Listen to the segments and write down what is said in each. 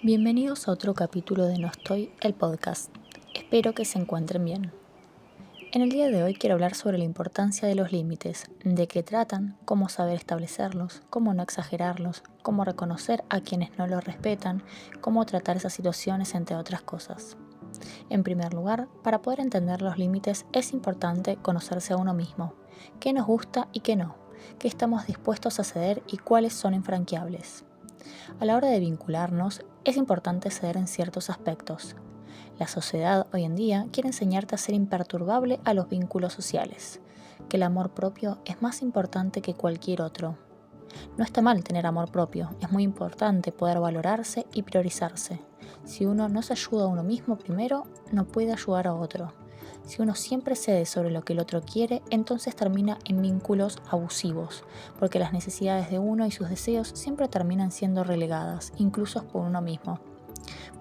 Bienvenidos a otro capítulo de No Estoy, el podcast. Espero que se encuentren bien. En el día de hoy quiero hablar sobre la importancia de los límites, de qué tratan, cómo saber establecerlos, cómo no exagerarlos, cómo reconocer a quienes no los respetan, cómo tratar esas situaciones, entre otras cosas. En primer lugar, para poder entender los límites es importante conocerse a uno mismo, qué nos gusta y qué no, qué estamos dispuestos a ceder y cuáles son infranqueables. A la hora de vincularnos, es importante ceder en ciertos aspectos. La sociedad hoy en día quiere enseñarte a ser imperturbable a los vínculos sociales, que el amor propio es más importante que cualquier otro. No está mal tener amor propio, es muy importante poder valorarse y priorizarse. Si uno no se ayuda a uno mismo primero, no puede ayudar a otro. Si uno siempre cede sobre lo que el otro quiere, entonces termina en vínculos abusivos, porque las necesidades de uno y sus deseos siempre terminan siendo relegadas, incluso por uno mismo.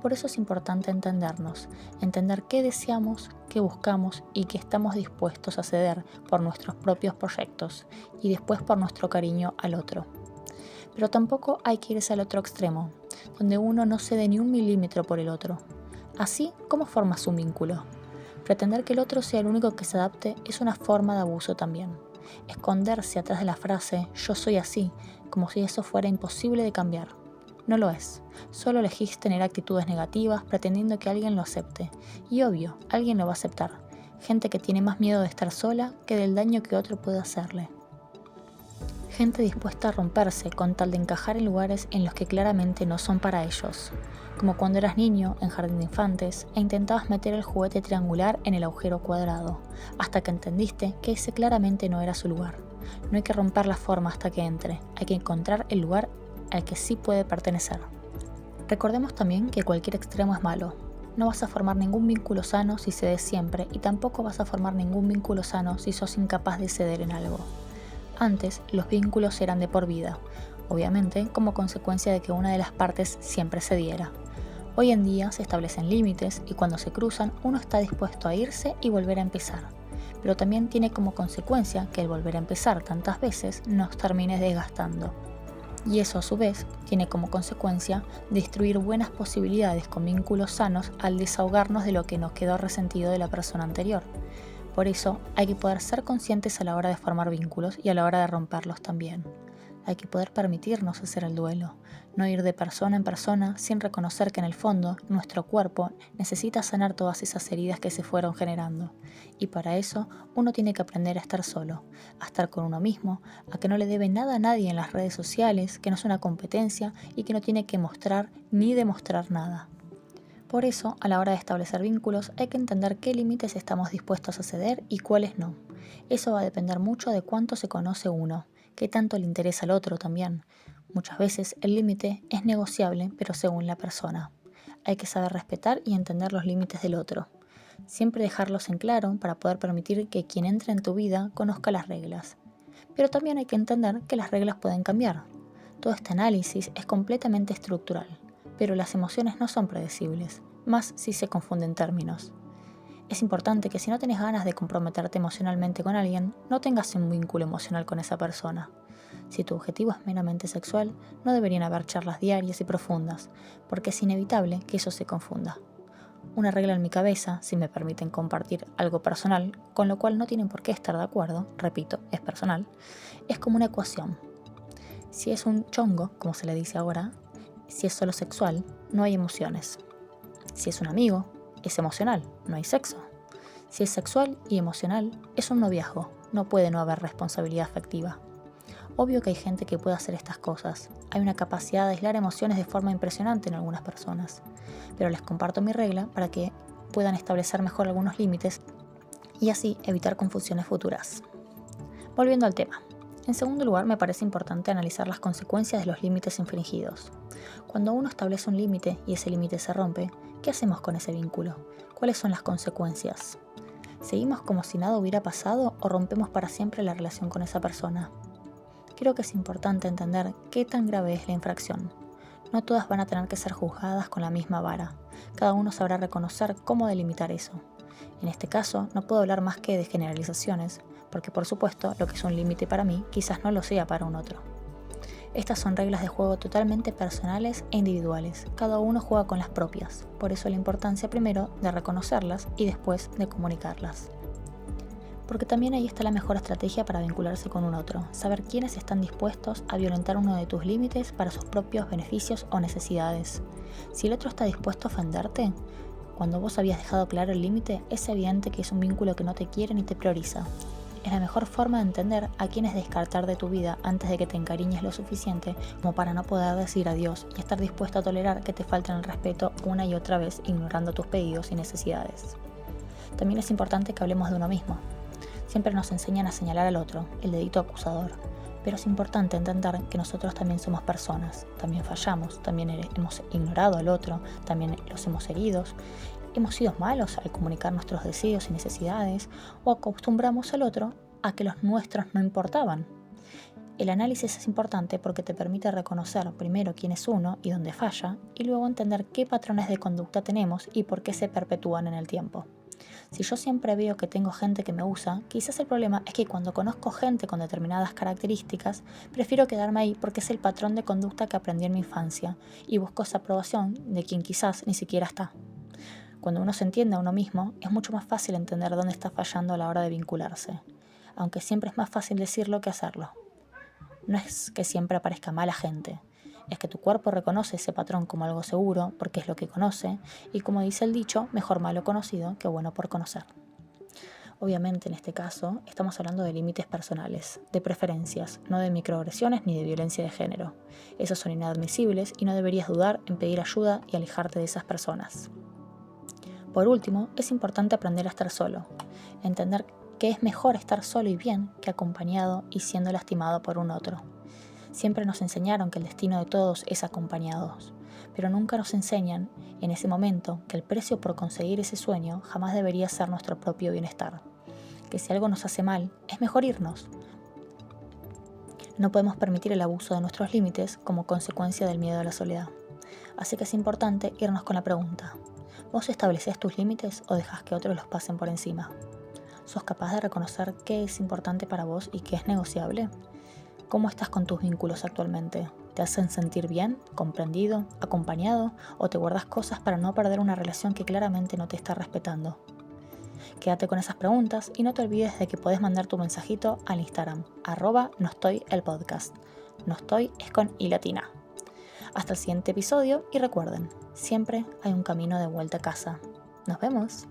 Por eso es importante entendernos, entender qué deseamos, qué buscamos y qué estamos dispuestos a ceder por nuestros propios proyectos y después por nuestro cariño al otro. Pero tampoco hay que irse al otro extremo, donde uno no cede ni un milímetro por el otro. Así, ¿cómo formas un vínculo? Pretender que el otro sea el único que se adapte es una forma de abuso también. Esconderse atrás de la frase "yo soy así", como si eso fuera imposible de cambiar. No lo es. Solo elegís tener actitudes negativas pretendiendo que alguien lo acepte. Y obvio, alguien lo va a aceptar. Gente que tiene más miedo de estar sola que del daño que otro puede hacerle. Gente dispuesta a romperse con tal de encajar en lugares en los que claramente no son para ellos. Como cuando eras niño en jardín de infantes e intentabas meter el juguete triangular en el agujero cuadrado, hasta que entendiste que ese claramente no era su lugar. No hay que romper la forma hasta que entre, hay que encontrar el lugar al que sí puede pertenecer. Recordemos también que cualquier extremo es malo. No vas a formar ningún vínculo sano si cedes siempre y tampoco vas a formar ningún vínculo sano si sos incapaz de ceder en algo. Antes, los vínculos eran de por vida, obviamente como consecuencia de que una de las partes siempre cediera. Hoy en día se establecen límites y cuando se cruzan uno está dispuesto a irse y volver a empezar, pero también tiene como consecuencia que el volver a empezar tantas veces nos termine desgastando. Y eso a su vez tiene como consecuencia destruir buenas posibilidades con vínculos sanos al desahogarnos de lo que nos quedó resentido de la persona anterior. Por eso hay que poder ser conscientes a la hora de formar vínculos y a la hora de romperlos también. Hay que poder permitirnos hacer el duelo, no ir de persona en persona sin reconocer que en el fondo nuestro cuerpo necesita sanar todas esas heridas que se fueron generando. Y para eso uno tiene que aprender a estar solo, a estar con uno mismo, a que no le debe nada a nadie en las redes sociales, que no es una competencia y que no tiene que mostrar ni demostrar nada. Por eso, a la hora de establecer vínculos, hay que entender qué límites estamos dispuestos a ceder y cuáles no. Eso va a depender mucho de cuánto se conoce uno, qué tanto le interesa al otro también. Muchas veces el límite es negociable, pero según la persona. Hay que saber respetar y entender los límites del otro. Siempre dejarlos en claro para poder permitir que quien entre en tu vida conozca las reglas. Pero también hay que entender que las reglas pueden cambiar. Todo este análisis es completamente estructural, pero las emociones no son predecibles, más si se confunden términos. Es importante que si no tenés ganas de comprometerte emocionalmente con alguien, no tengas un vínculo emocional con esa persona. Si tu objetivo es meramente sexual, no deberían haber charlas diarias y profundas, porque es inevitable que eso se confunda. Una regla en mi cabeza, si me permiten compartir algo personal, con lo cual no tienen por qué estar de acuerdo, repito, es personal, es como una ecuación. Si es un chongo, como se le dice ahora, si es solo sexual, no hay emociones. Si es un amigo, es emocional, no hay sexo. Si es sexual y emocional, es un noviazgo, no puede no haber responsabilidad afectiva. Obvio que hay gente que puede hacer estas cosas, hay una capacidad de aislar emociones de forma impresionante en algunas personas, pero les comparto mi regla para que puedan establecer mejor algunos límites y así evitar confusiones futuras. Volviendo al tema. En segundo lugar, me parece importante analizar las consecuencias de los límites infringidos. Cuando uno establece un límite y ese límite se rompe, ¿qué hacemos con ese vínculo? ¿Cuáles son las consecuencias? ¿Seguimos como si nada hubiera pasado o rompemos para siempre la relación con esa persona? Creo que es importante entender qué tan grave es la infracción. No todas van a tener que ser juzgadas con la misma vara. Cada uno sabrá reconocer cómo delimitar eso. En este caso, no puedo hablar más que de generalizaciones, porque por supuesto lo que es un límite para mí quizás no lo sea para un otro. Estas son reglas de juego totalmente personales e individuales. Cada uno juega con las propias. Por eso la importancia primero de reconocerlas y después de comunicarlas. Porque también ahí está la mejor estrategia para vincularse con un otro. Saber quiénes están dispuestos a violentar uno de tus límites para sus propios beneficios o necesidades. Si el otro está dispuesto a ofenderte, cuando vos habías dejado claro el límite, es evidente que es un vínculo que no te quiere ni te prioriza. Es la mejor forma de entender a quién es descartar de tu vida antes de que te encariñes lo suficiente como para no poder decir adiós y estar dispuesto a tolerar que te falten el respeto una y otra vez ignorando tus pedidos y necesidades. También es importante que hablemos de uno mismo. Siempre nos enseñan a señalar al otro, el dedito acusador, pero es importante entender que nosotros también somos personas, también fallamos, también hemos ignorado al otro, también los hemos herido. Hemos sido malos al comunicar nuestros deseos y necesidades o acostumbramos al otro a que los nuestros no importaban. El análisis es importante porque te permite reconocer primero quién es uno y dónde falla y luego entender qué patrones de conducta tenemos y por qué se perpetúan en el tiempo. Si yo siempre veo que tengo gente que me usa, quizás el problema es que cuando conozco gente con determinadas características, prefiero quedarme ahí porque es el patrón de conducta que aprendí en mi infancia y busco esa aprobación de quien quizás ni siquiera está. Cuando uno se entiende a uno mismo, es mucho más fácil entender dónde está fallando a la hora de vincularse, aunque siempre es más fácil decirlo que hacerlo. No es que siempre aparezca mala gente, es que tu cuerpo reconoce ese patrón como algo seguro porque es lo que conoce y, como dice el dicho, mejor malo conocido que bueno por conocer. Obviamente en este caso estamos hablando de límites personales, de preferencias, no de microagresiones ni de violencia de género. Esos son inadmisibles y no deberías dudar en pedir ayuda y alejarte de esas personas. Por último, es importante aprender a estar solo, entender que es mejor estar solo y bien que acompañado y siendo lastimado por un otro. Siempre nos enseñaron que el destino de todos es acompañados, pero nunca nos enseñan en ese momento que el precio por conseguir ese sueño jamás debería ser nuestro propio bienestar, que si algo nos hace mal, es mejor irnos. No podemos permitir el abuso de nuestros límites como consecuencia del miedo a la soledad. Así que es importante irnos con la pregunta: ¿vos estableces tus límites o dejas que otros los pasen por encima? ¿Sos capaz de reconocer qué es importante para vos y qué es negociable? ¿Cómo estás con tus vínculos actualmente? ¿Te hacen sentir bien, comprendido, acompañado o te guardas cosas para no perder una relación que claramente no te está respetando? Quédate con esas preguntas y no te olvides de que podés mandar tu mensajito al Instagram, @noestoyelpodcast. No estoy es con I latina. Hasta el siguiente episodio y recuerden, siempre hay un camino de vuelta a casa. ¡Nos vemos!